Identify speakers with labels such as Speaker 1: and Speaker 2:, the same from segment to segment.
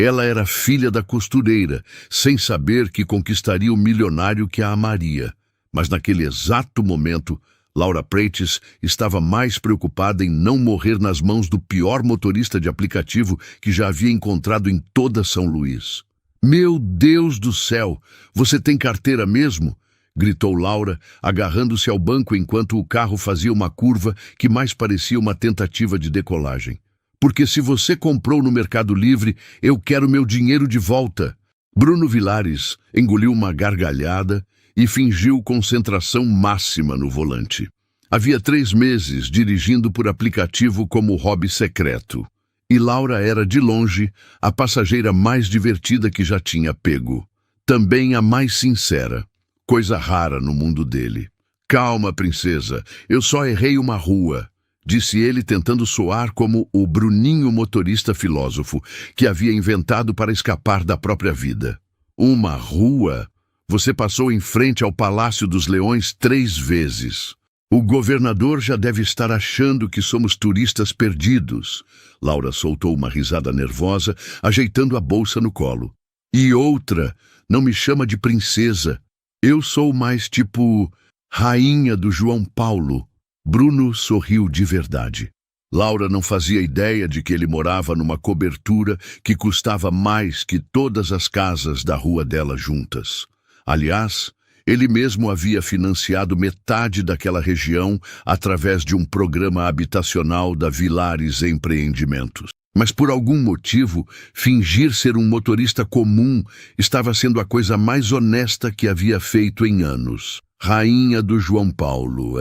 Speaker 1: Ela era filha da costureira, sem saber que conquistaria o milionário que a amaria. Mas naquele exato momento, Laura Prates estava mais preocupada em não morrer nas mãos do pior motorista de aplicativo que já havia encontrado em toda São Luís. "Meu Deus do céu, você tem carteira mesmo?" gritou Laura, agarrando-se ao banco enquanto o carro fazia uma curva que mais parecia uma tentativa de decolagem. "Porque se você comprou no Mercado Livre, eu quero meu dinheiro de volta." Bruno Vilares engoliu uma gargalhada e fingiu concentração máxima no volante. Havia 3 meses dirigindo por aplicativo como hobby secreto. E Laura era, de longe, a passageira mais divertida que já tinha pego. Também a mais sincera. Coisa rara no mundo dele. "Calma, princesa, eu só errei uma rua", disse ele, tentando soar como o Bruninho motorista filósofo que havia inventado para escapar da própria vida. "Uma rua? Você passou em frente ao Palácio dos Leões 3 vezes. O governador já deve estar achando que somos turistas perdidos." Laura soltou uma risada nervosa, ajeitando a bolsa no colo. "E outra, não me chama de princesa. Eu sou mais tipo rainha do João Paulo." Bruno sorriu de verdade. Laura não fazia ideia de que ele morava numa cobertura que custava mais que todas as casas da rua dela juntas. Aliás, ele mesmo havia financiado metade daquela região através de um programa habitacional da Vilares Empreendimentos. Mas por algum motivo, fingir ser um motorista comum estava sendo a coisa mais honesta que havia feito em anos. "Rainha do João Paulo,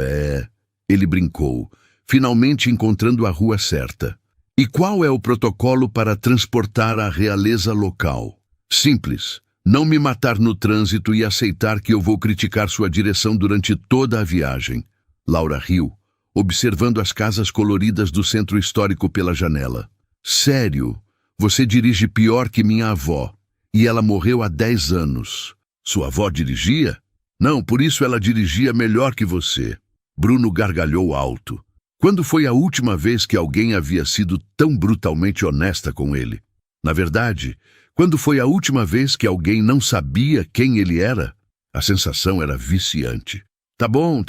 Speaker 1: ele brincou, finalmente encontrando a rua certa. "E qual é o protocolo para transportar a realeza local?" "Simples. Não me matar no trânsito e aceitar que eu vou criticar sua direção durante toda a viagem." Laura riu, observando as casas coloridas do centro histórico pela janela. "Sério? Você dirige pior que minha avó. E ela morreu há 10 anos. Sua avó dirigia? Não, por isso ela dirigia melhor que você." Bruno gargalhou alto. Quando foi a última vez que alguém havia sido tão brutalmente honesta com ele? Na verdade, quando foi a última vez que alguém não sabia quem ele era? A sensação era viciante. Tá bom.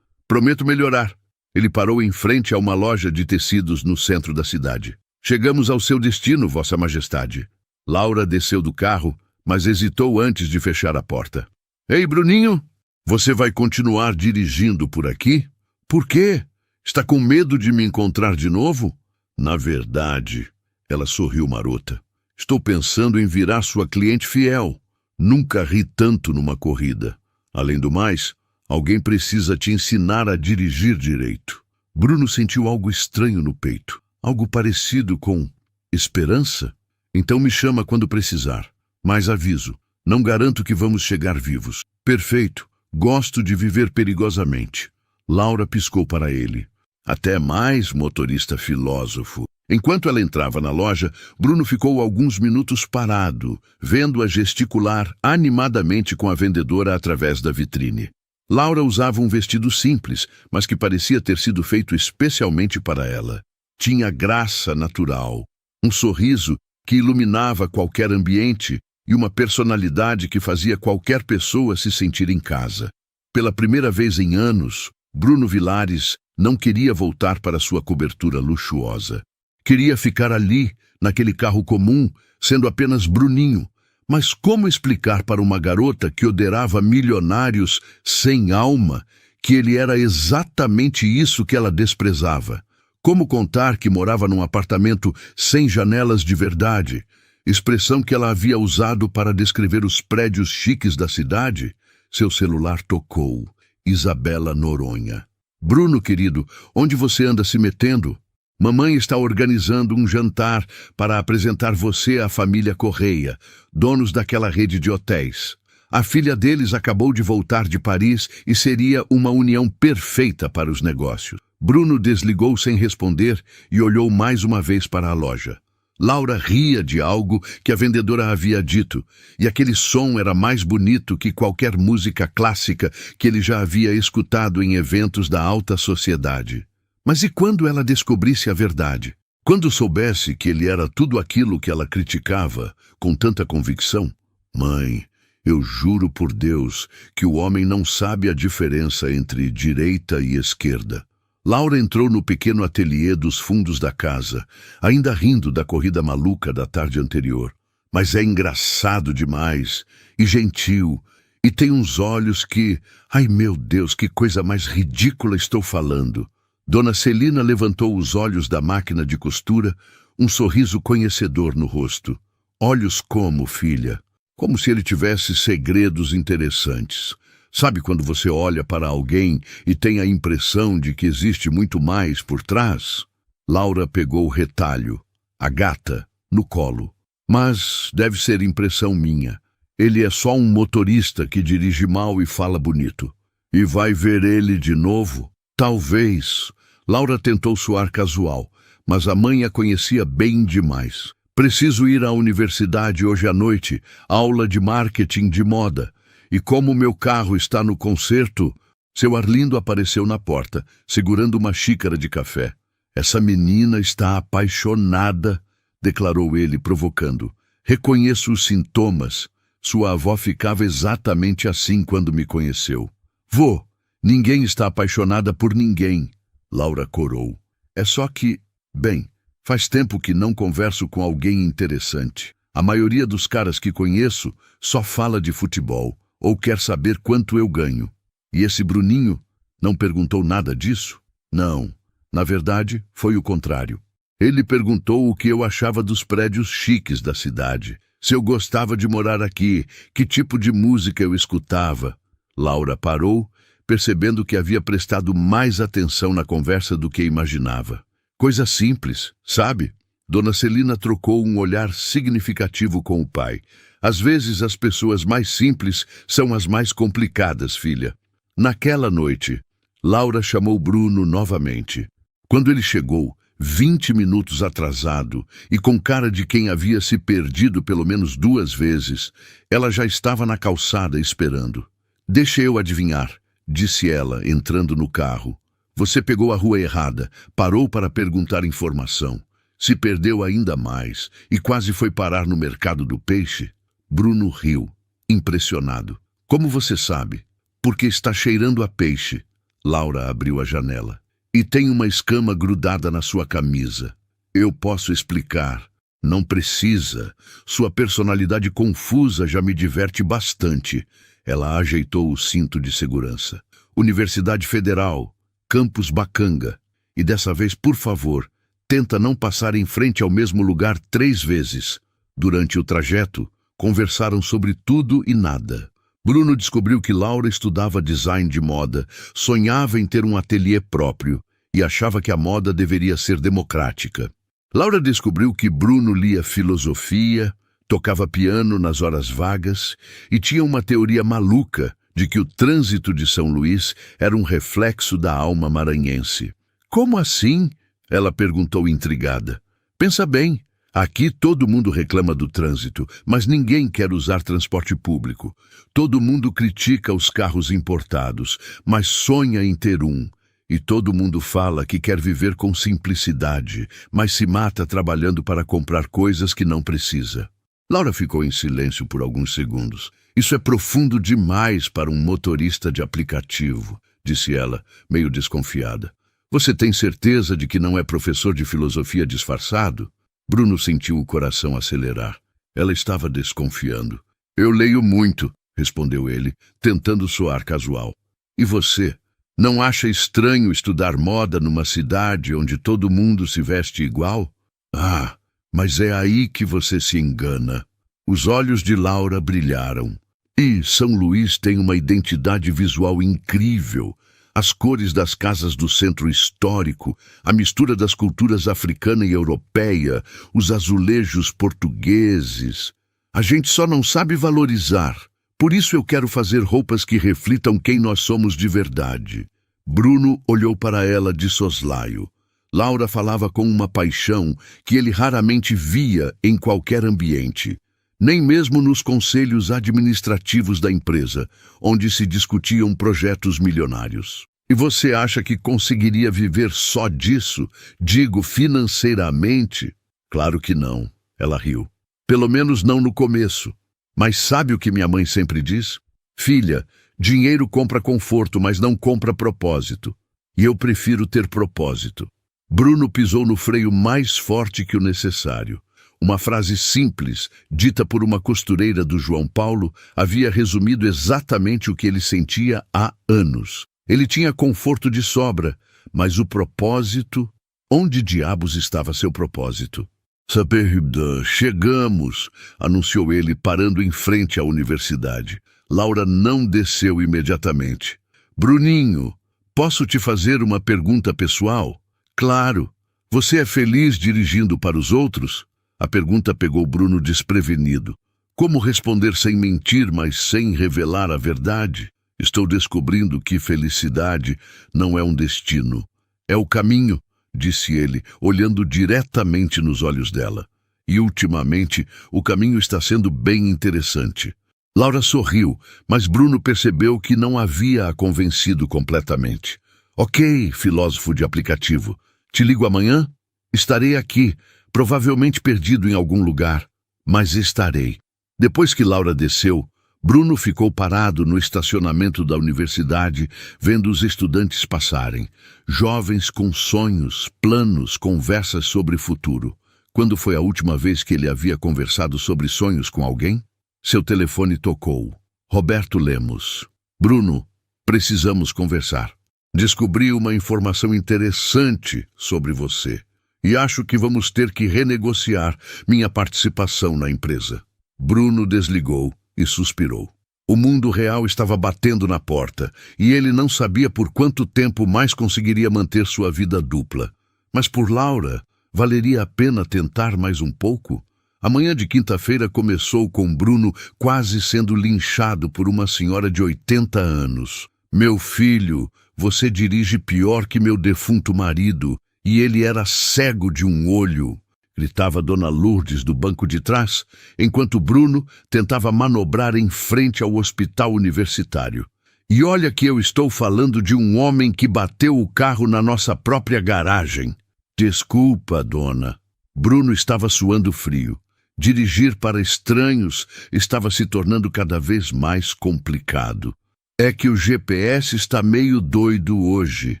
Speaker 1: Prometo melhorar." Ele parou em frente a uma loja de tecidos no centro da cidade. "Chegamos ao seu destino, Vossa Majestade." Laura desceu do carro, mas hesitou antes de fechar a porta. "Ei, Bruninho, você vai continuar dirigindo por aqui? Por quê? Está com medo de me encontrar de novo?" "Na verdade," ela sorriu marota, "estou pensando em virar sua cliente fiel. Nunca ri tanto numa corrida. Além do mais, alguém precisa te ensinar a dirigir direito." Bruno sentiu algo estranho no peito. Algo parecido com esperança? "Então me chama quando precisar. Mas aviso, não garanto que vamos chegar vivos." "Perfeito. Gosto de viver perigosamente." Laura piscou para ele. "Até mais, motorista filósofo." Enquanto ela entrava na loja, Bruno ficou alguns minutos parado, vendo-a gesticular animadamente com a vendedora através da vitrine. Laura usava um vestido simples, mas que parecia ter sido feito especialmente para ela. Tinha graça natural, um sorriso que iluminava qualquer ambiente e uma personalidade que fazia qualquer pessoa se sentir em casa. Pela primeira vez em anos, Bruno Vilares não queria voltar para sua cobertura luxuosa. Queria ficar ali, naquele carro comum, sendo apenas Bruninho. Mas como explicar para uma garota que oderava milionários sem alma que ele era exatamente isso que ela desprezava? Como contar que morava num apartamento sem janelas de verdade, expressão que ela havia usado para descrever os prédios chiques da cidade? Seu celular tocou. Isabela Noronha. "Bruno, querido, onde você anda se metendo? Mamãe está organizando um jantar para apresentar você à família Correia, donos daquela rede de hotéis. A filha deles acabou de voltar de Paris e seria uma união perfeita para os negócios." Bruno desligou sem responder e olhou mais uma vez para a loja. Laura ria de algo que a vendedora havia dito, e aquele som era mais bonito que qualquer música clássica que ele já havia escutado em eventos da alta sociedade. Mas e quando ela descobrisse a verdade? Quando soubesse que ele era tudo aquilo que ela criticava com tanta convicção, mãe, eu juro por Deus que o homem não sabe a diferença entre direita e esquerda. Laura entrou no pequeno ateliê dos fundos da casa, ainda rindo da corrida maluca da tarde anterior. Mas é engraçado demais, e gentil, e tem uns olhos que... Ai, meu Deus, que coisa mais ridícula estou falando. Dona Celina levantou os olhos da máquina de costura, um sorriso conhecedor no rosto. Olhos como, filha? Como se ele tivesse segredos interessantes. Sabe quando você olha para alguém e tem a impressão de que existe muito mais por trás? Laura pegou o retalho, a gata, no colo. Mas deve ser impressão minha. Ele é só um motorista que dirige mal e fala bonito. E vai ver ele de novo? Talvez. Laura tentou soar casual, mas a mãe a conhecia bem demais. Preciso ir à universidade hoje à noite, aula de marketing de moda. E como meu carro está no concerto... Seu Arlindo apareceu na porta, segurando uma xícara de café. Essa menina está apaixonada, declarou ele, provocando. Reconheço os sintomas. Sua avó ficava exatamente assim quando me conheceu. Vô, ninguém está apaixonada por ninguém, Laura corou. É só que, bem, faz tempo que não converso com alguém interessante. A maioria dos caras que conheço só fala de futebol, ou quer saber quanto eu ganho. E esse Bruninho não perguntou nada disso? Não, na verdade, foi o contrário. Ele perguntou o que eu achava dos prédios chiques da cidade, se eu gostava de morar aqui, que tipo de música eu escutava. Laura parou, percebendo que havia prestado mais atenção na conversa do que imaginava. Coisa simples, sabe? Dona Celina trocou um olhar significativo com o pai. Às vezes as pessoas mais simples são as mais complicadas, filha. Naquela noite, Laura chamou Bruno novamente. Quando ele chegou, 20 minutos atrasado e com cara de quem havia se perdido pelo menos 2 vezes, ela já estava na calçada esperando. Deixa eu adivinhar, disse ela, entrando no carro. Você pegou a rua errada, parou para perguntar informação. Se perdeu ainda mais e quase foi parar no mercado do peixe. Bruno riu, impressionado. Como você sabe? Porque está cheirando a peixe. Laura abriu a janela. E tem uma escama grudada na sua camisa. Eu posso explicar. Não precisa. Sua personalidade confusa já me diverte bastante. Ela ajeitou o cinto de segurança. Universidade Federal, Campus Bacanga. E dessa vez, por favor, tenta não passar em frente ao mesmo lugar 3 vezes. Durante o trajeto, conversaram sobre tudo e nada. Bruno descobriu que Laura estudava design de moda, sonhava em ter um ateliê próprio e achava que a moda deveria ser democrática. Laura descobriu que Bruno lia filosofia, tocava piano nas horas vagas e tinha uma teoria maluca de que o trânsito de São Luís era um reflexo da alma maranhense. Como assim? Ela perguntou intrigada. Pensa bem. Aqui todo mundo reclama do trânsito, mas ninguém quer usar transporte público. Todo mundo critica os carros importados, mas sonha em ter um. E todo mundo fala que quer viver com simplicidade, mas se mata trabalhando para comprar coisas que não precisa. Laura ficou em silêncio por alguns segundos. Isso é profundo demais para um motorista de aplicativo, disse ela, meio desconfiada. Você tem certeza de que não é professor de filosofia disfarçado? Bruno sentiu o coração acelerar. Ela estava desconfiando. Eu leio muito, respondeu ele, tentando soar casual. E você? Não acha estranho estudar moda numa cidade onde todo mundo se veste igual? Ah, mas é aí que você se engana. Os olhos de Laura brilharam. E São Luís tem uma identidade visual incrível. As cores das casas do centro histórico, a mistura das culturas africana e europeia, os azulejos portugueses. A gente só não sabe valorizar. Por isso eu quero fazer roupas que reflitam quem nós somos de verdade. Bruno olhou para ela de soslaio. Laura falava com uma paixão que ele raramente via em qualquer ambiente. Nem mesmo nos conselhos administrativos da empresa, onde se discutiam projetos milionários. E você acha que conseguiria viver só disso? Digo, financeiramente? Claro que não, ela riu. Pelo menos não no começo. Mas sabe o que minha mãe sempre diz? Filha, dinheiro compra conforto, mas não compra propósito. E eu prefiro ter propósito. Bruno pisou no freio mais forte que o necessário. Uma frase simples, dita por uma costureira do João Paulo, havia resumido exatamente o que ele sentia há anos. Ele tinha conforto de sobra, mas o propósito... Onde diabos estava seu propósito? Saberda, chegamos, anunciou ele, parando em frente à universidade. Laura não desceu imediatamente. Bruninho, posso te fazer uma pergunta pessoal? Claro. Você é feliz dirigindo para os outros? A pergunta pegou Bruno desprevenido. Como responder sem mentir, mas sem revelar a verdade? Estou descobrindo que felicidade não é um destino. É o caminho, disse ele, olhando diretamente nos olhos dela. E, ultimamente, o caminho está sendo bem interessante. Laura sorriu, mas Bruno percebeu que não havia a convencido completamente. Ok, filósofo de aplicativo. Te ligo amanhã? Estarei aqui, provavelmente perdido em algum lugar, mas estarei. Depois que Laura desceu, Bruno ficou parado no estacionamento da universidade, vendo os estudantes passarem. Jovens com sonhos, planos, conversas sobre futuro. Quando foi a última vez que ele havia conversado sobre sonhos com alguém? Seu telefone tocou. Roberto Lemos. Bruno, precisamos conversar. Descobri uma informação interessante sobre você e acho que vamos ter que renegociar minha participação na empresa. Bruno desligou e suspirou. O mundo real estava batendo na porta e ele não sabia por quanto tempo mais conseguiria manter sua vida dupla. Mas por Laura, valeria a pena tentar mais um pouco? A manhã de quinta-feira começou com Bruno quase sendo linchado por uma senhora de 80 anos. Meu filho, você dirige pior que meu defunto marido, e ele era cego de um olho, gritava Dona Lourdes do banco de trás, enquanto Bruno tentava manobrar em frente ao hospital universitário. E olha que eu estou falando de um homem que bateu o carro na nossa própria garagem. Desculpa, dona. Bruno estava suando frio. Dirigir para estranhos estava se tornando cada vez mais complicado. É que o GPS está meio doido hoje.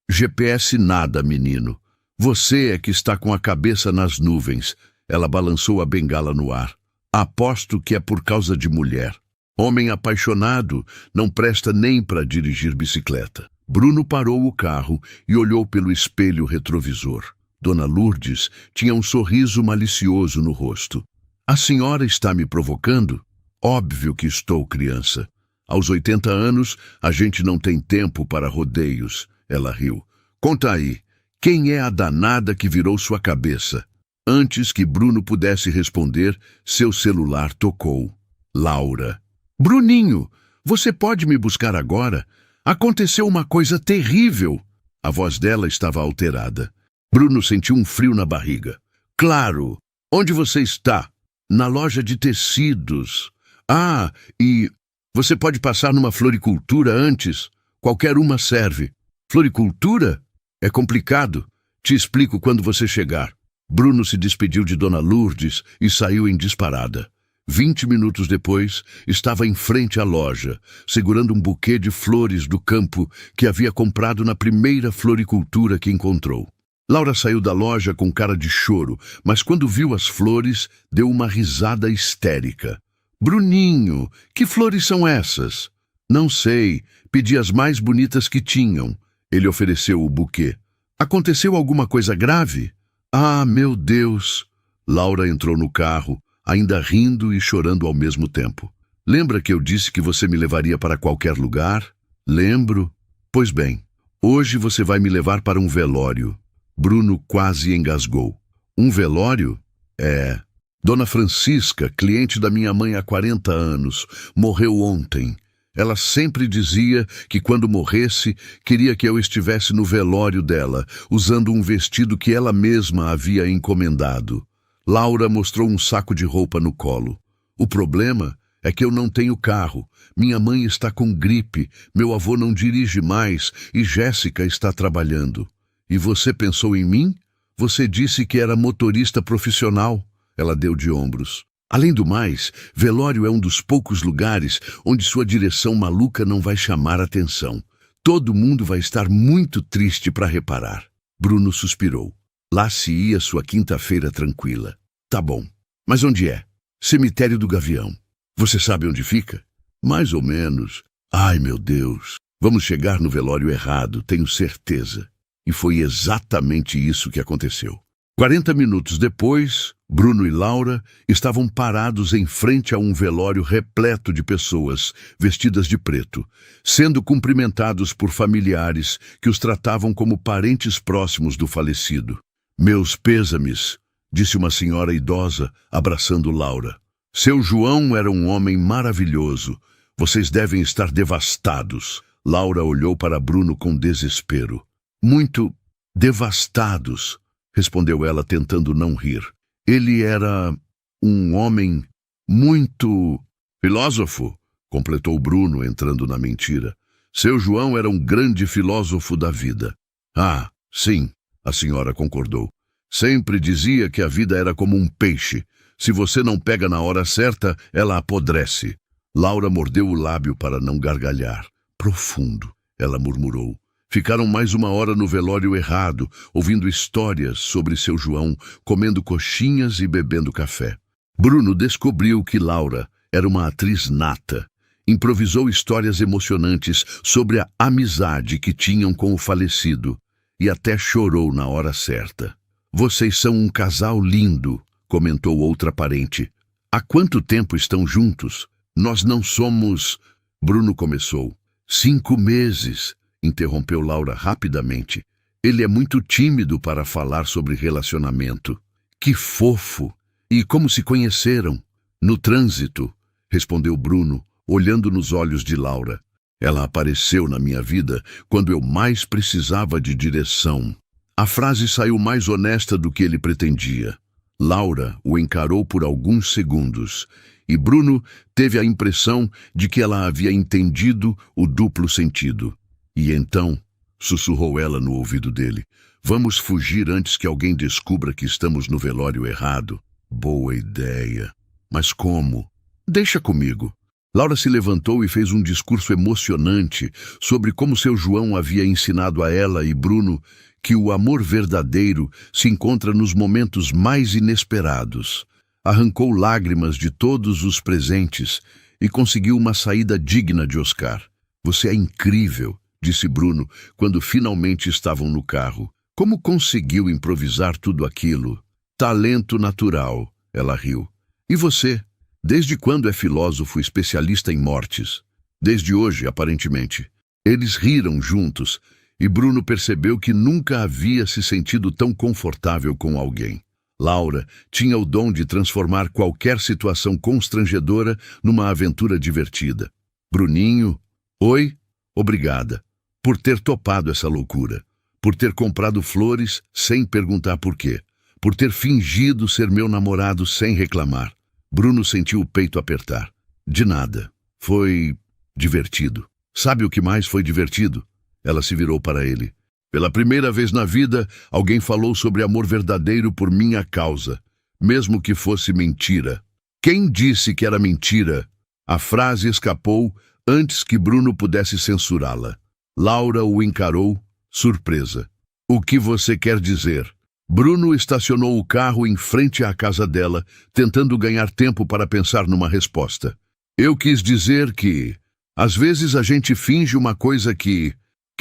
Speaker 1: GPS nada, menino. Você é que está com a cabeça nas nuvens. Ela balançou a bengala no ar. Aposto que é por causa de mulher. Homem apaixonado não presta nem para dirigir bicicleta. Bruno parou o carro e olhou pelo espelho retrovisor. Dona Lourdes tinha um sorriso malicioso no rosto. A senhora está me provocando? Óbvio que estou, criança. Aos 80 anos, a gente não tem tempo para rodeios. Ela riu. Conta aí, quem é a danada que virou sua cabeça? Antes que Bruno pudesse responder, seu celular tocou. Laura. Bruninho, você pode me buscar agora? Aconteceu uma coisa terrível. A voz dela estava alterada. Bruno sentiu um frio na barriga. Claro. Onde você está? Na loja de tecidos. Ah, e você pode passar numa floricultura antes? Qualquer uma serve. Floricultura? É complicado. Te explico quando você chegar. Bruno se despediu de Dona Lourdes e saiu em disparada. 20 minutos depois, estava em frente à loja, segurando um buquê de flores do campo que havia comprado na primeira floricultura que encontrou. Laura saiu da loja com cara de choro, mas quando viu as flores, deu uma risada histérica. Bruninho, que flores são essas? Não sei, pedi as mais bonitas que tinham. Ele ofereceu o buquê. Aconteceu alguma coisa grave? Ah, meu Deus! Laura entrou no carro, ainda rindo e chorando ao mesmo tempo. Lembra que eu disse que você me levaria para qualquer lugar? Lembro. Pois bem, hoje você vai me levar para um velório. Bruno quase engasgou. Um velório? É. Dona Francisca, cliente da minha mãe há 40 anos, morreu ontem. Ela sempre dizia que quando morresse, queria que eu estivesse no velório dela, usando um vestido que ela mesma havia encomendado. Laura mostrou um saco de roupa no colo. O problema É que eu não tenho carro. Minha mãe está com gripe, meu avô não dirige mais e Jéssica está trabalhando. E você pensou em mim? Você disse que era motorista profissional. Ela deu de ombros. Além do mais, velório é um dos poucos lugares onde sua direção maluca não vai chamar atenção. Todo mundo vai estar muito triste para reparar. Bruno suspirou. Lá se ia sua quinta-feira tranquila. Tá bom. Mas onde é? Cemitério do Gavião. Você sabe onde fica? Mais ou menos. Ai, meu Deus. Vamos chegar no velório errado, tenho certeza. E foi exatamente isso que aconteceu. 40 minutos depois, Bruno e Laura estavam parados em frente a um velório repleto de pessoas vestidas de preto, sendo cumprimentados por familiares que os tratavam como parentes próximos do falecido. Meus pêsames, disse uma senhora idosa, abraçando Laura. Seu João era um homem maravilhoso. Vocês devem estar devastados. Laura olhou para Bruno com desespero. Muito devastados, respondeu ela, tentando não rir. Ele era um homem muito... Filósofo, completou Bruno, entrando na mentira. Seu João era um grande filósofo da vida. Ah, sim, a senhora concordou. Sempre dizia que a vida era como um peixe. Se você não pega na hora certa, ela apodrece. Laura mordeu o lábio para não gargalhar. Profundo, ela murmurou. Ficaram mais uma hora no velório errado, ouvindo histórias sobre seu João, comendo coxinhas e bebendo café. Bruno descobriu que Laura era uma atriz nata. Improvisou histórias emocionantes sobre a amizade que tinham com o falecido e até chorou na hora certa. Vocês são um casal lindo, comentou outra parente. Há quanto tempo estão juntos? Nós não somos... Bruno começou. 5 meses, interrompeu Laura rapidamente. Ele é muito tímido para falar sobre relacionamento. Que fofo! E como se conheceram? No trânsito, respondeu Bruno, olhando nos olhos de Laura. Ela apareceu na minha vida quando eu mais precisava de direção. A frase saiu mais honesta do que ele pretendia. Laura o encarou por alguns segundos, e Bruno teve a impressão de que ela havia entendido o duplo sentido. E então, sussurrou ela no ouvido dele, vamos fugir antes que alguém descubra que estamos no velório errado. Boa ideia. Mas como? Deixa comigo. Laura se levantou e fez um discurso emocionante sobre como seu João havia ensinado a ela e Bruno que o amor verdadeiro se encontra nos momentos mais inesperados. Arrancou lágrimas de todos os presentes e conseguiu uma saída digna de Oscar. Você é incrível, disse Bruno, quando finalmente estavam no carro. Como conseguiu improvisar tudo aquilo? Talento natural, ela riu. E você? Desde quando é filósofo especialista em mortes? Desde hoje, aparentemente. Eles riram juntos, e Bruno percebeu que nunca havia se sentido tão confortável com alguém. Laura tinha o dom de transformar qualquer situação constrangedora numa aventura divertida. Bruninho, oi, obrigada, por ter topado essa loucura, por ter comprado flores sem perguntar por quê, por ter fingido ser meu namorado sem reclamar. Bruno sentiu o peito apertar. De nada. Foi divertido. Sabe o que mais foi divertido? Ela se virou para ele. Pela primeira vez na vida, alguém falou sobre amor verdadeiro por minha causa, mesmo que fosse mentira. Quem disse que era mentira? A frase escapou antes que Bruno pudesse censurá-la. Laura o encarou, surpresa. O que você quer dizer? Bruno estacionou o carro em frente à casa dela, tentando ganhar tempo para pensar numa resposta. Eu quis dizer que, às vezes a gente finge uma coisa que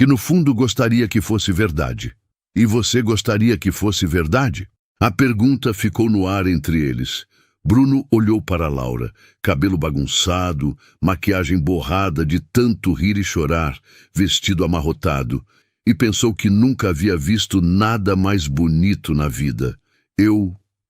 Speaker 1: no fundo gostaria que fosse verdade. E você gostaria que fosse verdade? A pergunta ficou no ar entre eles. Bruno olhou para Laura, cabelo bagunçado, maquiagem borrada de tanto rir e chorar, vestido amarrotado, e pensou que nunca havia visto nada mais bonito na vida.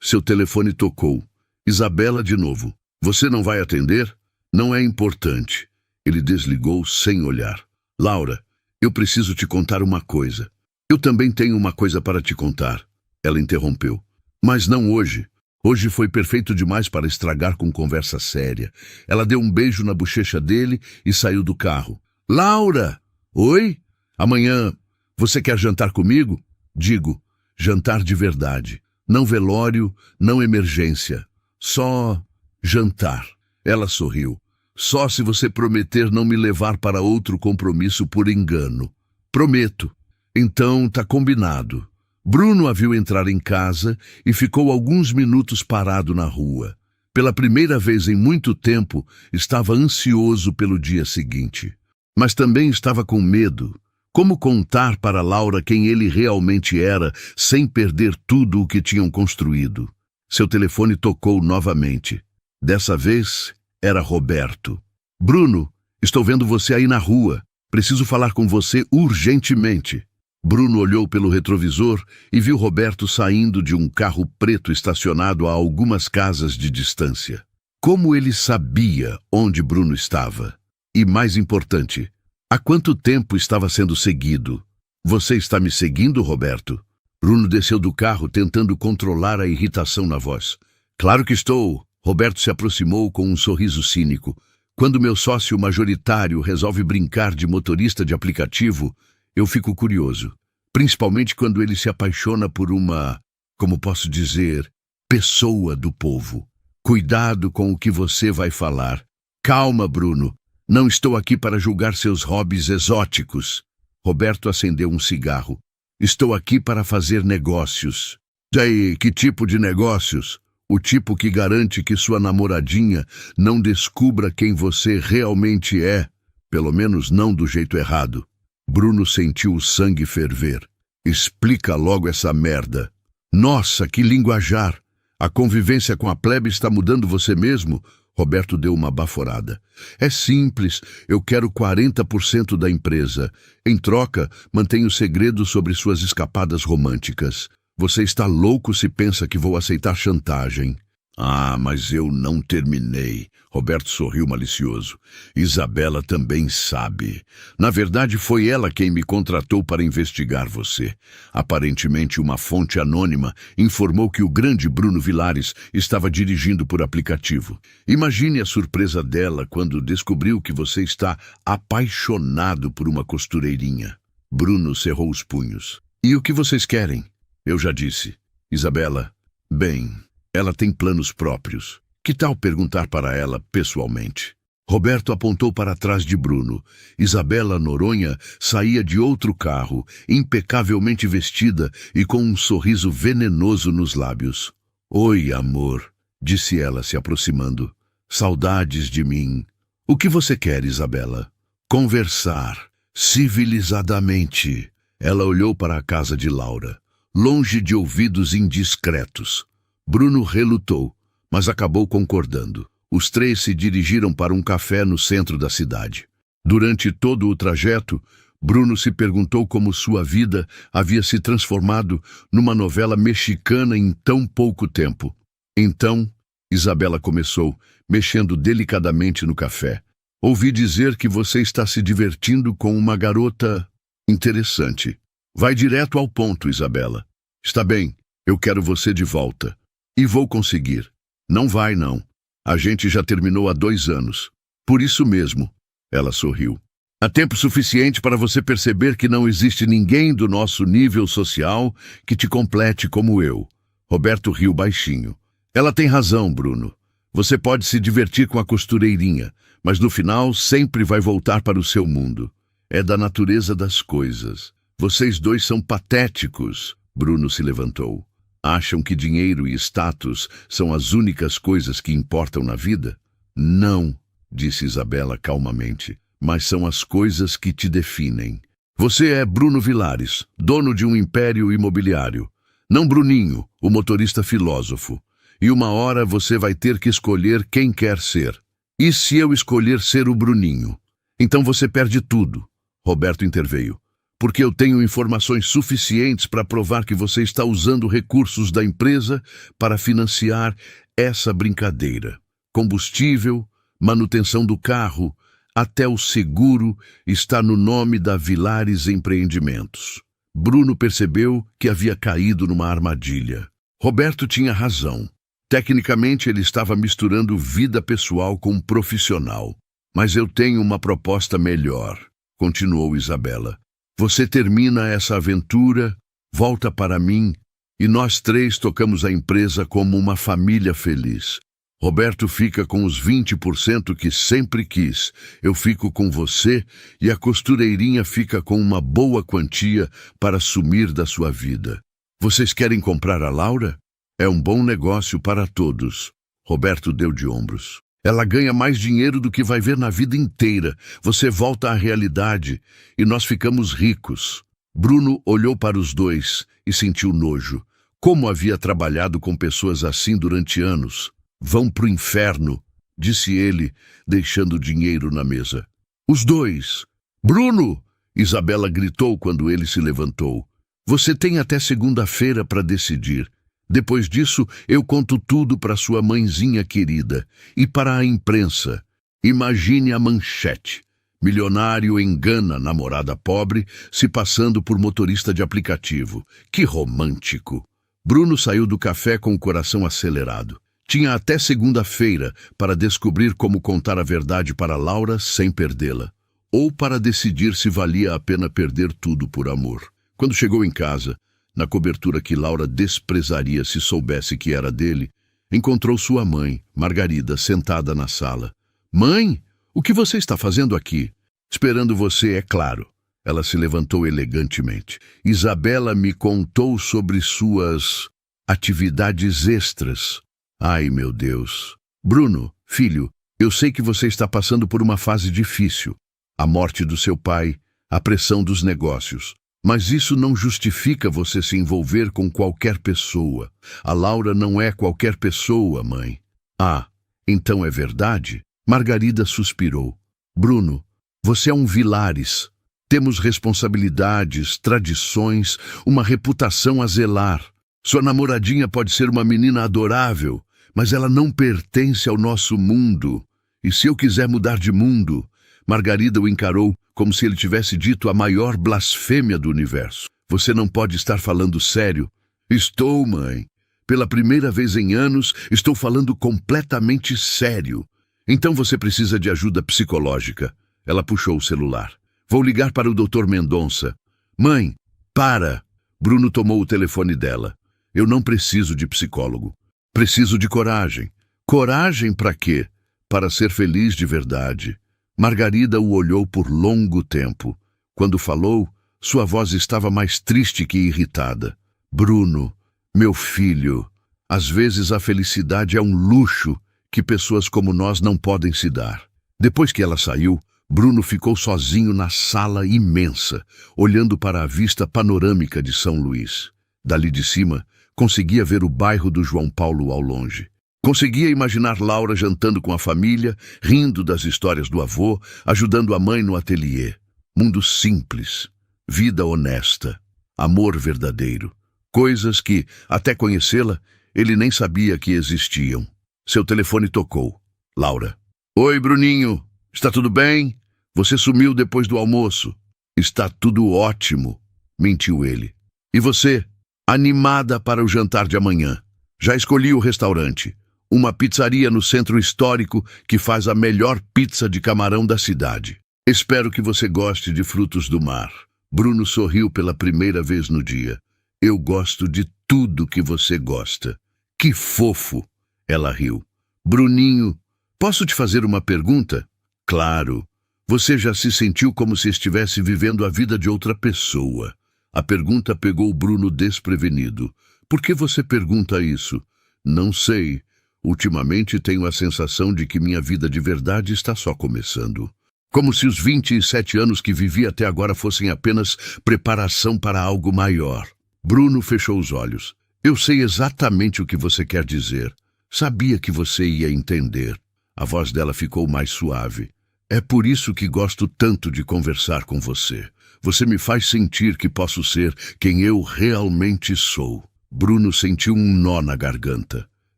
Speaker 1: Seu telefone tocou. Isabela de novo. Você não vai atender? Não é importante. Ele desligou sem olhar. Laura, eu preciso te contar uma coisa. Eu também tenho uma coisa para te contar. Ela interrompeu. Mas não hoje. Hoje foi perfeito demais para estragar com conversa séria. Ela deu um beijo na bochecha dele e saiu do carro. Laura! Oi? Amanhã você quer jantar comigo? Digo, jantar de verdade. Não velório, não emergência. Só jantar. Ela sorriu. Só se você prometer não me levar para outro compromisso por engano. Prometo. Então tá combinado. Bruno a viu entrar em casa e ficou alguns minutos parado na rua. Pela primeira vez em muito tempo, estava ansioso pelo dia seguinte. Mas também estava com medo. Como contar para Laura quem ele realmente era, sem perder tudo o que tinham construído? Seu telefone tocou novamente. Dessa vez, era Roberto. Bruno, estou vendo você aí na rua. Preciso falar com você urgentemente. Bruno olhou pelo retrovisor e viu Roberto saindo de um carro preto estacionado a algumas casas de distância. Como ele sabia onde Bruno estava? E mais importante, há quanto tempo estava sendo seguido? Você está me seguindo, Roberto? Bruno desceu do carro tentando controlar a irritação na voz. Claro que estou. Roberto se aproximou com um sorriso cínico. Quando meu sócio majoritário resolve brincar de motorista de aplicativo, eu fico curioso, principalmente quando ele se apaixona por uma, como posso dizer, pessoa do povo. Cuidado com o que você vai falar. Calma, Bruno. Não estou aqui para julgar seus hobbies exóticos. Roberto acendeu um cigarro. Estou aqui para fazer negócios. Daí, que tipo de negócios? O tipo que garante que sua namoradinha não descubra quem você realmente é, pelo menos não do jeito errado. Bruno sentiu o sangue ferver. Explica logo essa merda. Nossa, que linguajar! A convivência com a plebe está mudando você mesmo? Roberto deu uma baforada. É simples, eu quero 40% da empresa. Em troca, mantenho segredo sobre suas escapadas românticas. Você está louco se pensa que vou aceitar chantagem. Ah, mas eu não terminei. Roberto sorriu malicioso. Isabela também sabe. Na verdade, foi ela quem me contratou para investigar você. Aparentemente, uma fonte anônima informou que o grande Bruno Vilares estava dirigindo por aplicativo. Imagine a surpresa dela quando descobriu que você está apaixonado por uma costureirinha. Bruno cerrou os punhos. E o que vocês querem? Eu já disse. Isabela, bem, ela tem planos próprios. Que tal perguntar para ela pessoalmente? Roberto apontou para trás de Bruno. Isabela Noronha saía de outro carro, impecavelmente vestida e com um sorriso venenoso nos lábios. Oi, amor, disse ela se aproximando. Saudades de mim. O que você quer, Isabela? Conversar, civilizadamente. Ela olhou para a casa de Laura, longe de ouvidos indiscretos. Bruno relutou, mas acabou concordando. Os três se dirigiram para um café no centro da cidade. Durante todo o trajeto, Bruno se perguntou como sua vida havia se transformado numa novela mexicana em tão pouco tempo. Então, Isabela começou, mexendo delicadamente no café. Ouvi dizer que você está se divertindo com uma garota interessante. Vai direto ao ponto, Isabela. Está bem, eu quero você de volta. E vou conseguir. Não vai, não. A gente já terminou há 2 anos. Por isso mesmo, ela sorriu. Há tempo suficiente para você perceber que não existe ninguém do nosso nível social que te complete como eu. Roberto riu baixinho. Ela tem razão, Bruno. Você pode se divertir com a costureirinha, mas no final sempre vai voltar para o seu mundo. É da natureza das coisas. Vocês dois são patéticos. Bruno se levantou. Acham que dinheiro e status são as únicas coisas que importam na vida? Não, disse Isabela calmamente, mas são as coisas que te definem. Você é Bruno Vilares, dono de um império imobiliário. Não Bruninho, o motorista filósofo. E uma hora você vai ter que escolher quem quer ser. E se eu escolher ser o Bruninho? Então você perde tudo. Roberto interveio. Porque eu tenho informações suficientes para provar que você está usando recursos da empresa para financiar essa brincadeira. Combustível, manutenção do carro, até o seguro está no nome da Vilares Empreendimentos. Bruno percebeu que havia caído numa armadilha. Roberto tinha razão. Tecnicamente, ele estava misturando vida pessoal com profissional. Mas eu tenho uma proposta melhor, continuou Isabela. Você termina essa aventura, volta para mim, e nós três tocamos a empresa como uma família feliz. Roberto fica com os 20% que sempre quis, eu fico com você e a costureirinha fica com uma boa quantia para sumir da sua vida. Vocês querem comprar a Laura? É um bom negócio para todos. Roberto deu de ombros. Ela ganha mais dinheiro do que vai ver na vida inteira. Você volta à realidade e nós ficamos ricos. Bruno olhou para os dois e sentiu nojo. Como havia trabalhado com pessoas assim durante anos? Vão pro inferno, disse ele, deixando o dinheiro na mesa. Os dois. Bruno! Isabela gritou quando ele se levantou. Você tem até segunda-feira para decidir. Depois disso, eu conto tudo para sua mãezinha querida e para a imprensa. Imagine a manchete. Milionário engana namorada pobre, se passando por motorista de aplicativo. Que romântico! Bruno saiu do café com o coração acelerado. Tinha até segunda-feira para descobrir como contar a verdade para Laura sem perdê-la. Ou para decidir se valia a pena perder tudo por amor. Quando chegou em casa, na cobertura que Laura desprezaria se soubesse que era dele, encontrou sua mãe, Margarida, sentada na sala. Mãe, o que você está fazendo aqui? Esperando você, é claro. Ela se levantou elegantemente. Isabela me contou sobre suas atividades extras. Ai, meu Deus. Bruno, filho, eu sei que você está passando por uma fase difícil. A morte do seu pai, a pressão dos negócios. Mas isso não justifica você se envolver com qualquer pessoa. A Laura não é qualquer pessoa, mãe. Ah, então é verdade? Margarida suspirou. Bruno, você é um Vilares. Temos responsabilidades, tradições, uma reputação a zelar. Sua namoradinha pode ser uma menina adorável, mas ela não pertence ao nosso mundo. E se eu quiser mudar de mundo... Margarida o encarou como se ele tivesse dito a maior blasfêmia do universo. Você não pode estar falando sério. Estou, mãe. Pela primeira vez em anos, estou falando completamente sério. Então você precisa de ajuda psicológica. Ela puxou o celular. Vou ligar para o Dr. Mendonça. Mãe, para! Bruno tomou o telefone dela. Eu não preciso de psicólogo. Preciso de coragem. Coragem para quê? Para ser feliz de verdade. Margarida o olhou por longo tempo. Quando falou, sua voz estava mais triste que irritada. Bruno, meu filho, às vezes a felicidade é um luxo que pessoas como nós não podem se dar. Depois que ela saiu, Bruno ficou sozinho na sala imensa, olhando para a vista panorâmica de São Luís. Dali de cima, conseguia ver o bairro do João Paulo ao longe. Conseguia imaginar Laura jantando com a família, rindo das histórias do avô, ajudando a mãe no ateliê. Mundo simples, vida honesta, amor verdadeiro. Coisas que, até conhecê-la, ele nem sabia que existiam. Seu telefone tocou. Laura. Oi, Bruninho. Está tudo bem? Você sumiu depois do almoço. Está tudo ótimo, mentiu ele. E você? Animada para o jantar de amanhã. Já escolhi o restaurante. Uma pizzaria no centro histórico que faz a melhor pizza de camarão da cidade. Espero que você goste de frutos do mar. Bruno sorriu pela primeira vez no dia. Eu gosto de tudo que você gosta. Que fofo! Ela riu. Bruninho, posso te fazer uma pergunta? Claro. Você já se sentiu como se estivesse vivendo a vida de outra pessoa? A pergunta pegou Bruno desprevenido. Por que você pergunta isso? Não sei. Ultimamente tenho a sensação de que minha vida de verdade está só começando. Como se os 27 anos que vivi até agora fossem apenas preparação para algo maior. Bruno fechou os olhos. Eu sei exatamente o que você quer dizer. Sabia que você ia entender. A voz dela ficou mais suave. É por isso que gosto tanto de conversar com você. Você me faz sentir que posso ser quem eu realmente sou. Bruno sentiu um nó na garganta.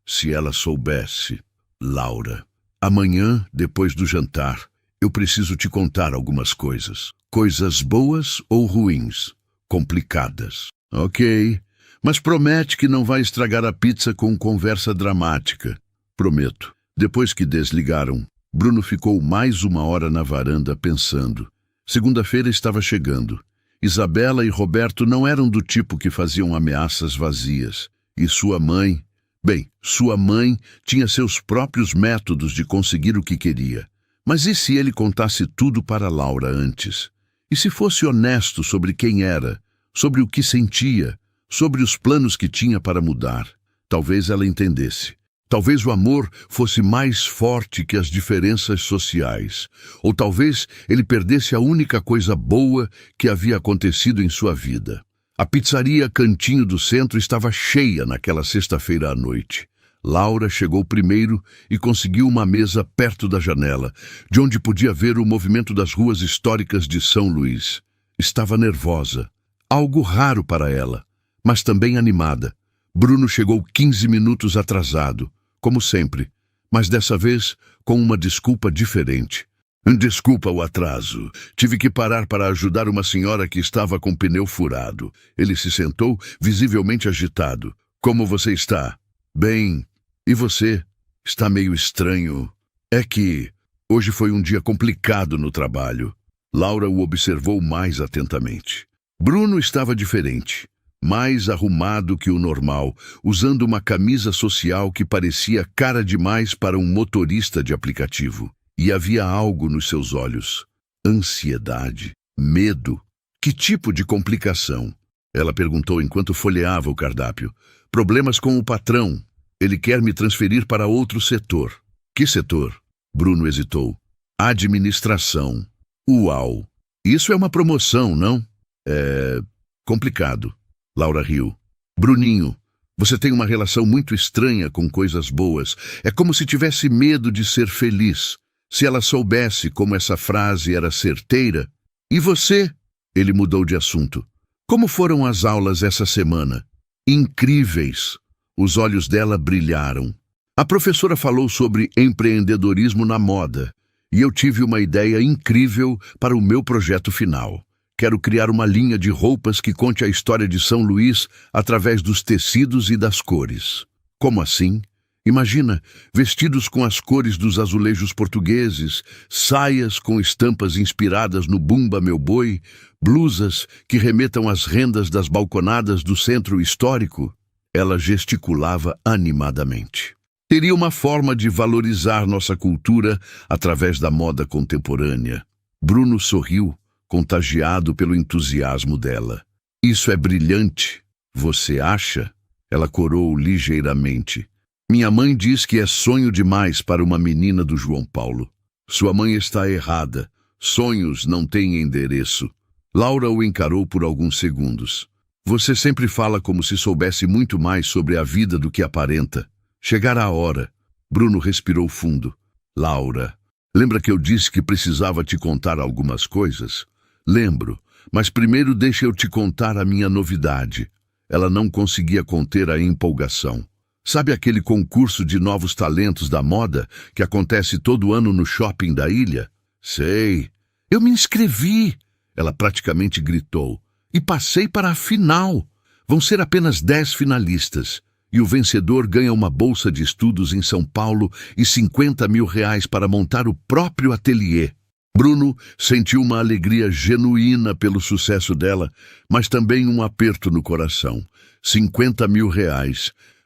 Speaker 1: Se ela soubesse. Laura, amanhã, depois do jantar, eu preciso te contar algumas coisas. Coisas boas ou ruins. Complicadas. Ok, Mas promete que não vai estragar a pizza com conversa dramática. Prometo. Depois que desligaram, Bruno ficou mais 1 hora na varanda pensando. Segunda-feira estava chegando. Isabela e Roberto não eram do tipo que faziam ameaças vazias. E sua mãe... Bem, sua mãe tinha seus próprios métodos de conseguir o que queria. Mas e se ele contasse tudo para Laura antes? E se fosse honesto sobre quem era, sobre o que sentia, sobre os planos que tinha para mudar? Talvez ela entendesse. Talvez o amor fosse mais forte que as diferenças sociais. Ou talvez ele perdesse a única coisa boa que havia acontecido em sua vida. A pizzaria Cantinho do Centro estava cheia naquela sexta-feira à noite. Laura chegou primeiro e conseguiu uma mesa perto da janela, de onde podia ver o movimento das ruas históricas de São Luís. Estava nervosa, algo raro para ela, mas também animada. Bruno chegou 15 minutos atrasado, como sempre, mas dessa vez com uma desculpa diferente. Desculpa o atraso. Tive que parar para ajudar uma senhora que estava com o pneu furado. Ele se sentou, visivelmente agitado. Como você está? Bem. E você? Está meio estranho. É que hoje foi um dia complicado no trabalho. Laura o observou mais atentamente. Bruno estava diferente. Mais arrumado que o normal, usando uma camisa social que parecia cara demais para um motorista de aplicativo. E havia algo nos seus olhos. Ansiedade, medo. Que tipo de complicação? Ela perguntou enquanto folheava o cardápio. Problemas com o patrão. Ele quer me transferir para outro setor. Que setor? Bruno hesitou. Administração. Uau! Isso é uma promoção, não? É... complicado. Laura riu. Bruninho, você tem uma relação muito estranha com coisas boas. É como se tivesse medo de ser feliz. Se ela soubesse como essa frase era certeira... E você? Ele mudou de assunto. Como foram as aulas essa semana? Incríveis. Os olhos dela brilharam. A professora falou sobre empreendedorismo na moda. E eu tive uma ideia incrível para o meu projeto final. Quero criar uma linha de roupas que conte a história de São Luís através dos tecidos e das cores. Como assim? Imagina, vestidos com as cores dos azulejos portugueses, saias com estampas inspiradas no Bumba Meu Boi, blusas que remetam às rendas das balconadas do centro histórico. Ela gesticulava animadamente. Teria uma forma de valorizar nossa cultura através da moda contemporânea. Bruno sorriu, contagiado pelo entusiasmo dela. Isso é brilhante. Você acha? Ela corou ligeiramente. Minha mãe diz que é sonho demais para uma menina do João Paulo. Sua mãe está errada. Sonhos não têm endereço. Laura o encarou por alguns segundos. Você sempre fala como se soubesse muito mais sobre a vida do que aparenta. Chegará a hora. Bruno respirou fundo. Laura, lembra que eu disse que precisava te contar algumas coisas? Lembro, mas primeiro deixa eu te contar a minha novidade. Ela não conseguia conter a empolgação. Sabe aquele concurso de novos talentos da moda que acontece todo ano no shopping da ilha? Sei. Eu me inscrevi, ela praticamente gritou, e passei para a final. Vão ser apenas 10 finalistas, e o vencedor ganha uma bolsa de estudos em São Paulo e R$50 mil para montar o próprio ateliê. Bruno sentiu uma alegria genuína pelo sucesso dela, mas também um aperto no coração. R$50 mil.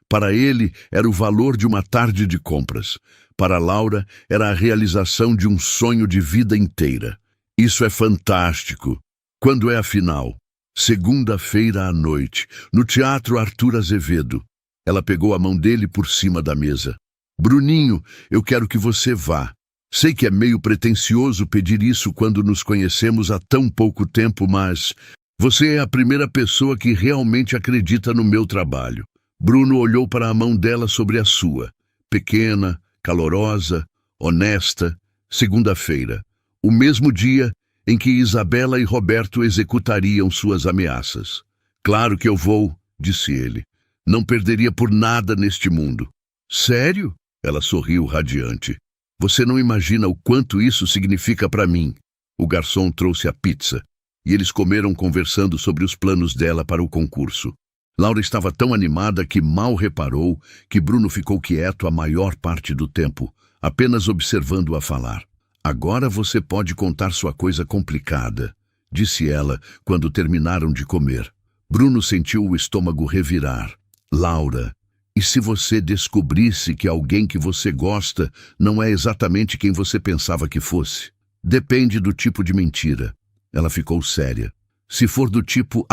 Speaker 1: Para ele, era o valor de uma tarde de compras. Para Laura, era a realização de um sonho de vida inteira. Isso é fantástico. Quando é a final? Segunda-feira à noite, no Teatro Arthur Azevedo. Ela pegou a mão dele por cima da mesa. Bruninho, eu quero que você vá. Sei que é meio pretensioso pedir isso quando nos conhecemos há tão pouco tempo, mas você é a primeira pessoa que realmente acredita no meu trabalho. Bruno olhou para a mão dela sobre a sua. Pequena, calorosa, honesta. Segunda-feira. O mesmo dia em que Isabela e Roberto executariam suas ameaças. Claro que eu vou, disse ele. Não perderia por nada neste mundo. Sério? Ela sorriu radiante. Você não imagina o quanto isso significa para mim. O garçom trouxe a pizza, e eles comeram conversando sobre os planos dela para o concurso. Laura estava tão animada que mal reparou que Bruno ficou quieto a maior parte do tempo, apenas observando-a falar. Agora você pode contar sua coisa complicada, disse ela quando terminaram de comer. Bruno sentiu o estômago revirar. Laura, e se você descobrisse que alguém que você gosta não é exatamente quem você pensava que fosse? Depende do tipo de mentira. Ela ficou séria. Se for do tipo,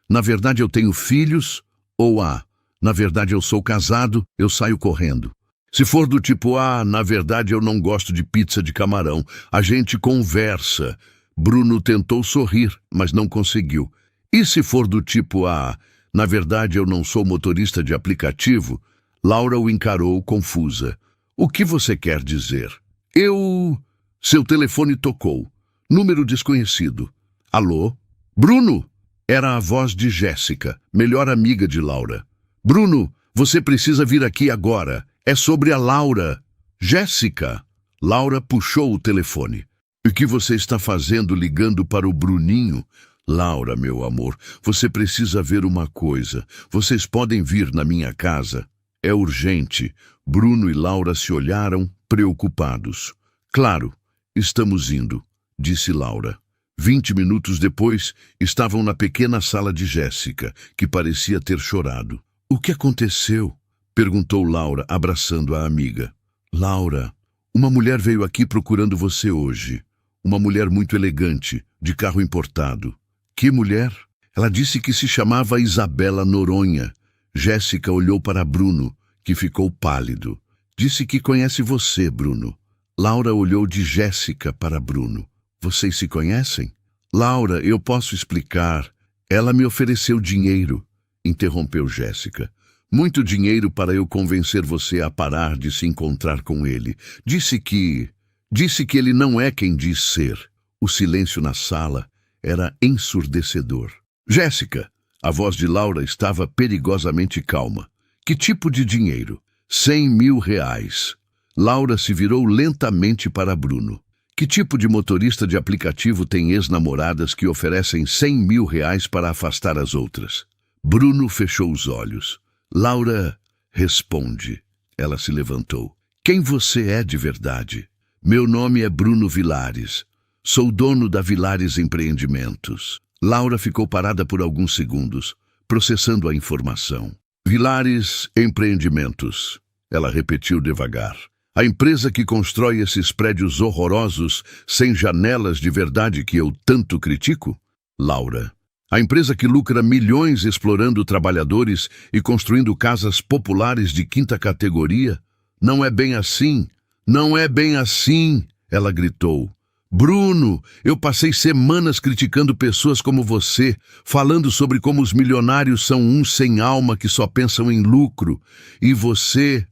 Speaker 1: na verdade eu tenho filhos, ou na verdade eu sou casado, eu saio correndo. Se for do tipo, na verdade eu não gosto de pizza de camarão, a gente conversa. Bruno tentou sorrir, mas não conseguiu. E se for do tipo, na verdade eu não sou motorista de aplicativo, Laura o encarou confusa. O que você quer dizer? Seu telefone tocou. Número desconhecido. Alô? Bruno? Era a voz de Jéssica, melhor amiga de Laura. Bruno, você precisa vir aqui agora. É sobre a Laura. Jéssica. Laura puxou o telefone. O que você está fazendo ligando para o Bruninho? Laura, meu amor, você precisa ver uma coisa. Vocês podem vir na minha casa. É urgente. Bruno e Laura se olharam, preocupados. Claro, estamos indo, disse Laura. 20 minutos depois, estavam na pequena sala de Jéssica, que parecia ter chorado. O que aconteceu? Perguntou Laura, abraçando a amiga. Laura, uma mulher veio aqui procurando você hoje. Uma mulher muito elegante, de carro importado. Que mulher? Ela disse que se chamava Isabela Noronha. Jéssica olhou para Bruno, que ficou pálido. Disse que conhece você, Bruno. Laura olhou de Jéssica para Bruno. Vocês se conhecem? Laura, eu posso explicar. Ela me ofereceu dinheiro, interrompeu Jéssica. Muito dinheiro para eu convencer você a parar de se encontrar com ele. Disse que ele não é quem diz ser. O silêncio na sala era ensurdecedor. Jéssica, a voz de Laura estava perigosamente calma. Que tipo de dinheiro? 100 mil reais. Laura se virou lentamente para Bruno. Que tipo de motorista de aplicativo tem ex-namoradas que oferecem 100 mil reais para afastar as outras? Bruno fechou os olhos. Laura, responde. Ela se levantou. Quem você é de verdade? Meu nome é Bruno Vilares. Sou dono da Vilares Empreendimentos. Laura ficou parada por alguns segundos, processando a informação. Vilares Empreendimentos. Ela repetiu devagar. A empresa que constrói esses prédios horrorosos, sem janelas de verdade que eu tanto critico? Laura. A empresa que lucra milhões explorando trabalhadores e construindo casas populares de quinta categoria? Não é bem assim. Não é bem assim, ela gritou. Bruno, eu passei semanas criticando pessoas como você, falando sobre como os milionários são uns sem alma que só pensam em lucro. E você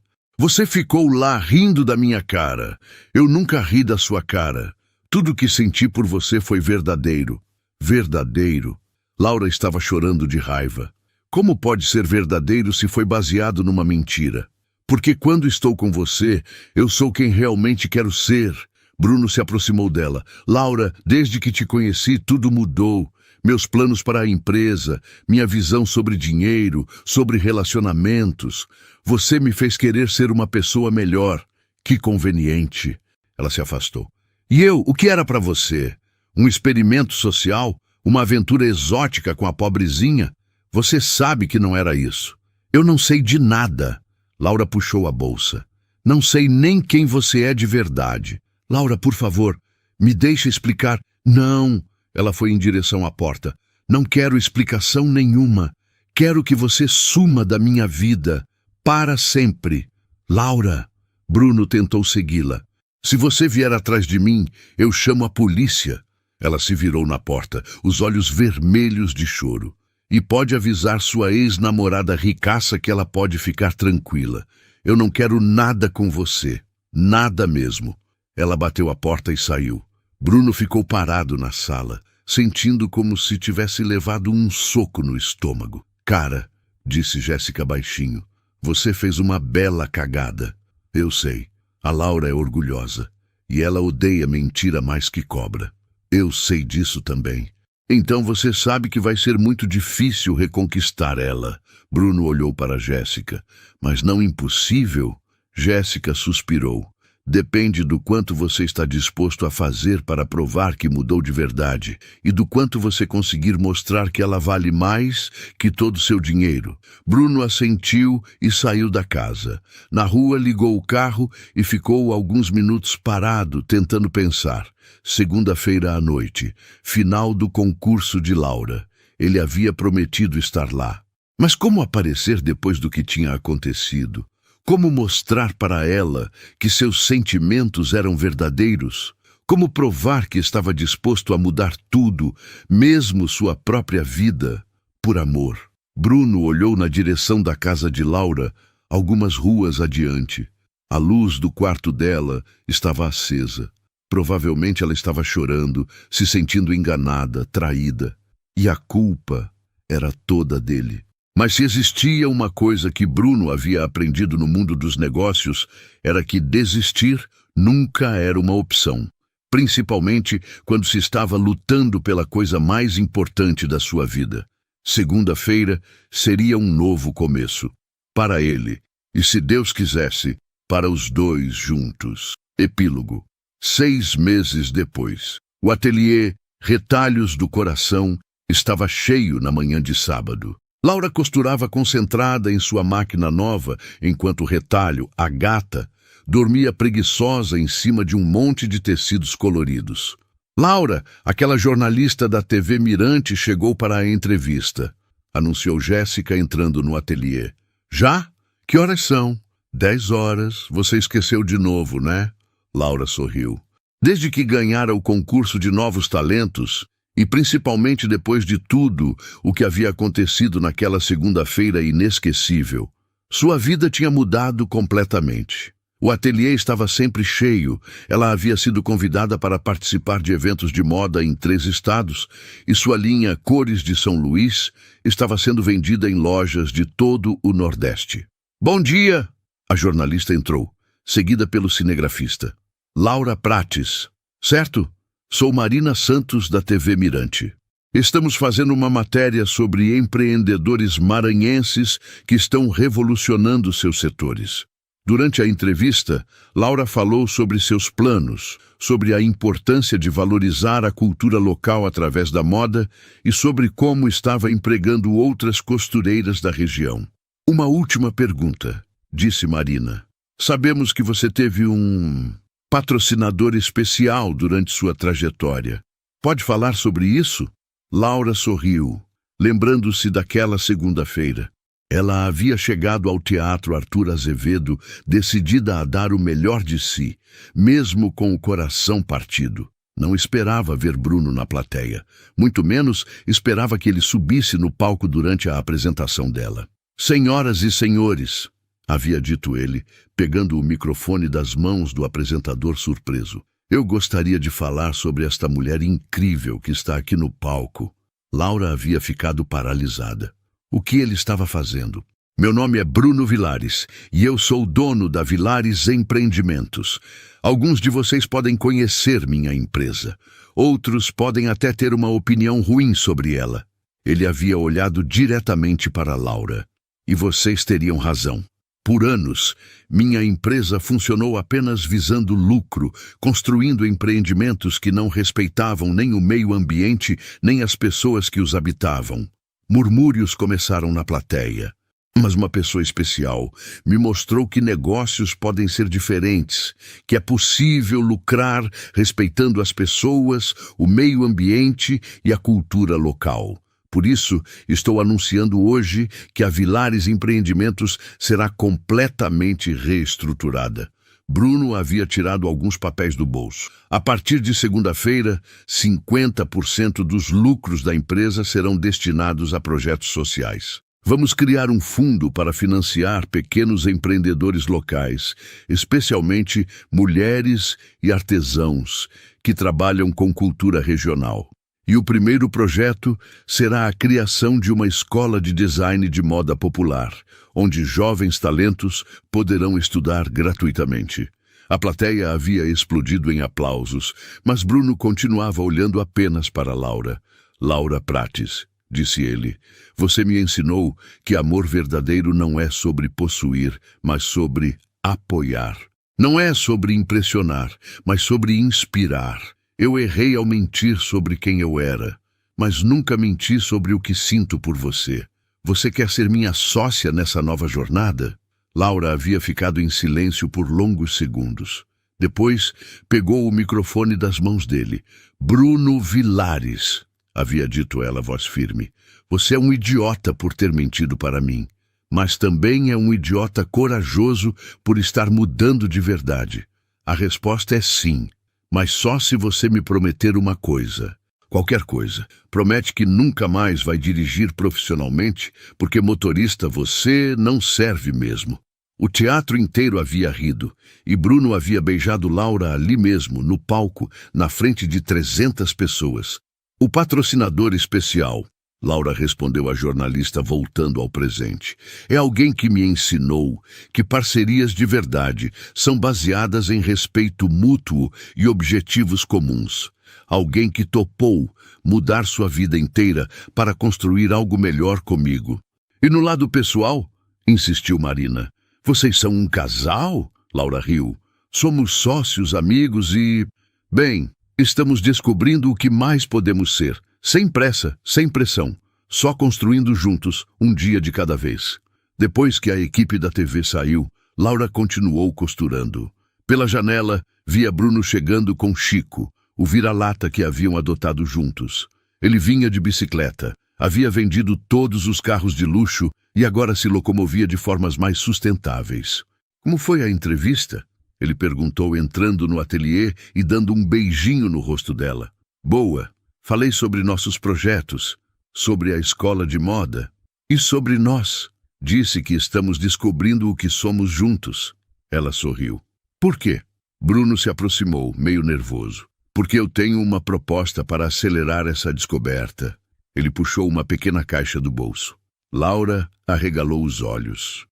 Speaker 1: ficou lá rindo da minha cara. Eu nunca ri da sua cara. Tudo que senti por você foi verdadeiro. Verdadeiro. Laura estava chorando de raiva. Como pode ser verdadeiro se foi baseado numa mentira? Porque quando estou com você, eu sou quem realmente quero ser. Bruno se aproximou dela. Laura, desde que te conheci, tudo mudou. Meus planos para a empresa, minha visão sobre dinheiro, sobre relacionamentos. Você me fez querer ser uma pessoa melhor. Que conveniente. Ela se afastou. E eu, o que era para você? Um experimento social? Uma aventura exótica com a pobrezinha? Você sabe que não era isso. Eu não sei de nada. Laura puxou a bolsa. Não sei nem quem você é de verdade. Laura, por favor, me deixe explicar. Não. Ela foi em direção à porta. Não quero explicação nenhuma. Quero que você suma da minha vida. Para sempre. Laura. Bruno tentou segui-la. Se você vier atrás de mim, eu chamo a polícia. Ela se virou na porta, os olhos vermelhos de choro. E pode avisar sua ex-namorada ricaça que ela pode ficar tranquila. Eu não quero nada com você. Nada mesmo. Ela bateu a porta e saiu. Bruno ficou parado na sala, sentindo como se tivesse levado um soco no estômago. Cara, disse Jéssica baixinho, você fez uma bela cagada. Eu sei. A Laura é orgulhosa. E ela odeia mentira mais que cobra. Eu sei disso também. Então você sabe que vai ser muito difícil reconquistar ela. Bruno olhou para Jéssica. Mas não impossível? Jéssica suspirou. Depende do quanto você está disposto a fazer para provar que mudou de verdade e do quanto você conseguir mostrar que ela vale mais que todo o seu dinheiro. Bruno assentiu e saiu da casa. Na rua ligou o carro e ficou alguns minutos parado, tentando pensar. Segunda-feira à noite, final do concurso de Laura. Ele havia prometido estar lá. Mas como aparecer depois do que tinha acontecido? Como mostrar para ela que seus sentimentos eram verdadeiros? Como provar que estava disposto a mudar tudo, mesmo sua própria vida, por amor? Bruno olhou na direção da casa de Laura, algumas ruas adiante. A luz do quarto dela estava acesa. Provavelmente ela estava chorando, se sentindo enganada, traída. E a culpa era toda dele. Mas se existia uma coisa que Bruno havia aprendido no mundo dos negócios, era que desistir nunca era uma opção, principalmente quando se estava lutando pela coisa mais importante da sua vida. Segunda-feira seria um novo começo, para ele, e se Deus quisesse, para os dois juntos. Epílogo. 6 meses depois, o ateliê Retalhos do Coração estava cheio na manhã de sábado. Laura costurava concentrada em sua máquina nova, enquanto o retalho, a gata, dormia preguiçosa em cima de um monte de tecidos coloridos. Laura, aquela jornalista da TV Mirante, chegou para a entrevista, anunciou Jéssica entrando no ateliê. Já? Que horas são? 10 horas. Você esqueceu de novo, né? Laura sorriu. Desde que ganhara o concurso de Novos Talentos, e principalmente depois de tudo o que havia acontecido naquela segunda-feira inesquecível, sua vida tinha mudado completamente. O ateliê estava sempre cheio, ela havia sido convidada para participar de eventos de moda em 3 estados, e sua linha Cores de São Luís estava sendo vendida em lojas de todo o Nordeste. Bom dia! A jornalista entrou, seguida pelo cinegrafista. Laura Prates, certo? Sou Marina Santos, da TV Mirante. Estamos fazendo uma matéria sobre empreendedores maranhenses que estão revolucionando seus setores. Durante a entrevista, Laura falou sobre seus planos, sobre a importância de valorizar a cultura local através da moda e sobre como estava empregando outras costureiras da região. Uma última pergunta, disse Marina. Sabemos que você teve um patrocinador especial durante sua trajetória. Pode falar sobre isso? Laura sorriu, lembrando-se daquela segunda-feira. Ela havia chegado ao Teatro Arthur Azevedo decidida a dar o melhor de si, mesmo com o coração partido. Não esperava ver Bruno na plateia, muito menos esperava que ele subisse no palco durante a apresentação dela. Senhoras e senhores, havia dito ele, pegando o microfone das mãos do apresentador surpreso. Eu gostaria de falar sobre esta mulher incrível que está aqui no palco. Laura havia ficado paralisada. O que ele estava fazendo? Meu nome é Bruno Vilares e eu sou dono da Vilares Empreendimentos. Alguns de vocês podem conhecer minha empresa. Outros podem até ter uma opinião ruim sobre ela. Ele havia olhado diretamente para Laura. E vocês teriam razão. Por anos, minha empresa funcionou apenas visando lucro, construindo empreendimentos que não respeitavam nem o meio ambiente, nem as pessoas que os habitavam. Murmúrios começaram na plateia. Mas uma pessoa especial me mostrou que negócios podem ser diferentes, que é possível lucrar respeitando as pessoas, o meio ambiente e a cultura local. Por isso, estou anunciando hoje que a Vilares Empreendimentos será completamente reestruturada. Bruno havia tirado alguns papéis do bolso. A partir de segunda-feira, 50% dos lucros da empresa serão destinados a projetos sociais. Vamos criar um fundo para financiar pequenos empreendedores locais, especialmente mulheres e artesãos que trabalham com cultura regional. E o primeiro projeto será a criação de uma escola de design de moda popular, onde jovens talentos poderão estudar gratuitamente. A plateia havia explodido em aplausos, mas Bruno continuava olhando apenas para Laura. Laura Prates, disse ele, você me ensinou que amor verdadeiro não é sobre possuir, mas sobre apoiar. Não é sobre impressionar, mas sobre inspirar. Eu errei ao mentir sobre quem eu era, mas nunca menti sobre o que sinto por você. Você quer ser minha sócia nessa nova jornada? Laura havia ficado em silêncio por longos segundos. Depois, pegou o microfone das mãos dele. Bruno Vilares, havia dito ela, voz firme. Você é um idiota por ter mentido para mim, mas também é um idiota corajoso por estar mudando de verdade. A resposta é sim, mas só se você me prometer uma coisa. Qualquer coisa. Promete que nunca mais vai dirigir profissionalmente, porque motorista você não serve mesmo. O teatro inteiro havia rido, e Bruno havia beijado Laura ali mesmo, no palco, na frente de 300 pessoas. O patrocinador especial, Laura respondeu à jornalista voltando ao presente, é alguém que me ensinou que parcerias de verdade são baseadas em respeito mútuo e objetivos comuns. Alguém que topou mudar sua vida inteira para construir algo melhor comigo. E no lado pessoal, insistiu Marina. Vocês são um casal? Laura riu. Somos sócios, amigos e... Bem, estamos descobrindo o que mais podemos ser. Sem pressa, sem pressão. Só construindo juntos, um dia de cada vez. Depois que a equipe da TV saiu, Laura continuou costurando. Pela janela, via Bruno chegando com Chico, o vira-lata que haviam adotado juntos. Ele vinha de bicicleta, havia vendido todos os carros de luxo e agora se locomovia de formas mais sustentáveis. Como foi a entrevista? Ele perguntou entrando no ateliê e dando um beijinho no rosto dela. Boa. Falei sobre nossos projetos, sobre a escola de moda e sobre nós. Disse que estamos descobrindo o que somos juntos. Ela sorriu. Por quê? Bruno se aproximou, meio nervoso. Porque eu tenho uma proposta para acelerar essa descoberta. Ele puxou uma pequena caixa do bolso. Laura arregalou os olhos.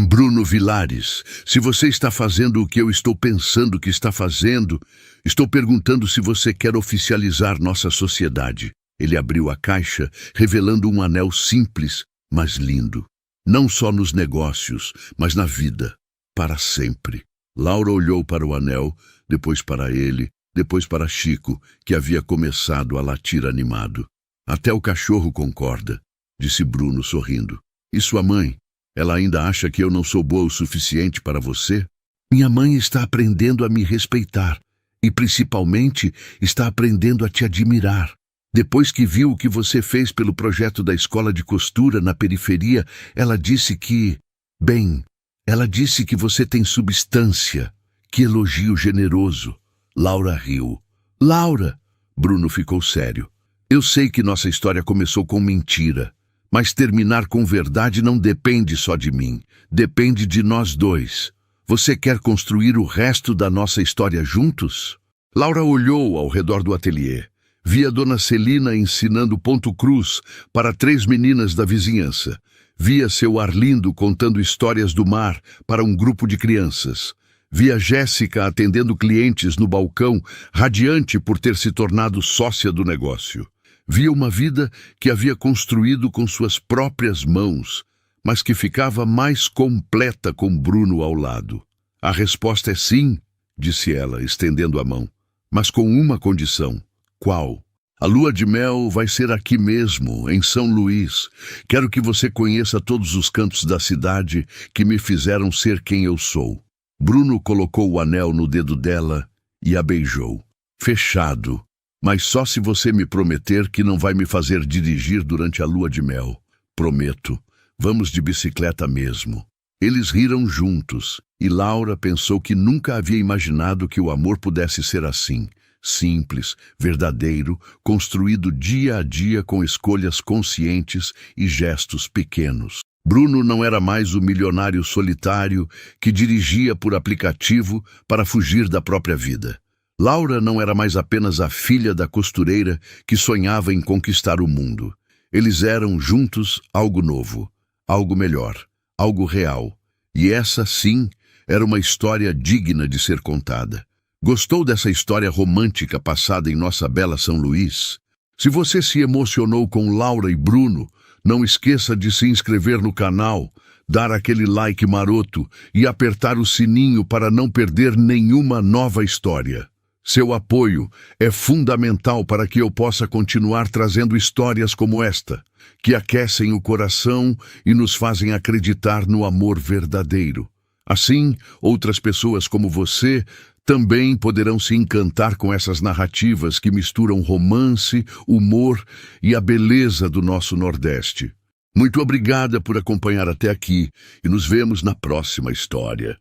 Speaker 1: Bruno Vilares, se você está fazendo o que eu estou pensando que está fazendo, estou perguntando se você quer oficializar nossa sociedade. Ele abriu a caixa, revelando um anel simples, mas lindo. Não só nos negócios, mas na vida. Para sempre. Laura olhou para o anel, depois para ele, depois para Chico, que havia começado a latir animado. Até o cachorro concorda, disse Bruno sorrindo. E sua mãe? Ela ainda acha que eu não sou boa o suficiente para você? Minha mãe está aprendendo a me respeitar e, principalmente, está aprendendo a te admirar. Depois que viu o que você fez pelo projeto da escola de costura na periferia, ela disse que... Bem, ela disse que você tem substância. Que elogio generoso. Laura riu. Laura! Bruno ficou sério. Eu sei que nossa história começou com mentira. Mas terminar com verdade não depende só de mim. Depende de nós dois. Você quer construir o resto da nossa história juntos? Laura olhou ao redor do ateliê. Via Dona Celina ensinando ponto cruz para 3 meninas da vizinhança. Via seu Arlindo contando histórias do mar para um grupo de crianças. Via Jéssica atendendo clientes no balcão, radiante por ter se tornado sócia do negócio. Via uma vida que havia construído com suas próprias mãos, mas que ficava mais completa com Bruno ao lado. A resposta é sim, disse ela, estendendo a mão, mas com uma condição. Qual? A lua de mel vai ser aqui mesmo, em São Luís. Quero que você conheça todos os cantos da cidade que me fizeram ser quem eu sou. Bruno colocou o anel no dedo dela e a beijou. Fechado. Mas só se você me prometer que não vai me fazer dirigir durante a lua de mel. Prometo. Vamos de bicicleta mesmo. Eles riram juntos, e Laura pensou que nunca havia imaginado que o amor pudesse ser assim. Simples, verdadeiro, construído dia a dia com escolhas conscientes e gestos pequenos. Bruno não era mais o milionário solitário que dirigia por aplicativo para fugir da própria vida. Laura não era mais apenas a filha da costureira que sonhava em conquistar o mundo. Eles eram juntos algo novo, algo melhor, algo real. E essa, sim, era uma história digna de ser contada. Gostou dessa história romântica passada em nossa bela São Luís? Se você se emocionou com Laura e Bruno, não esqueça de se inscrever no canal, dar aquele like maroto e apertar o sininho para não perder nenhuma nova história. Seu apoio é fundamental para que eu possa continuar trazendo histórias como esta, que aquecem o coração e nos fazem acreditar no amor verdadeiro. Assim, outras pessoas como você também poderão se encantar com essas narrativas que misturam romance, humor e a beleza do nosso Nordeste. Muito obrigada por acompanhar até aqui e nos vemos na próxima história.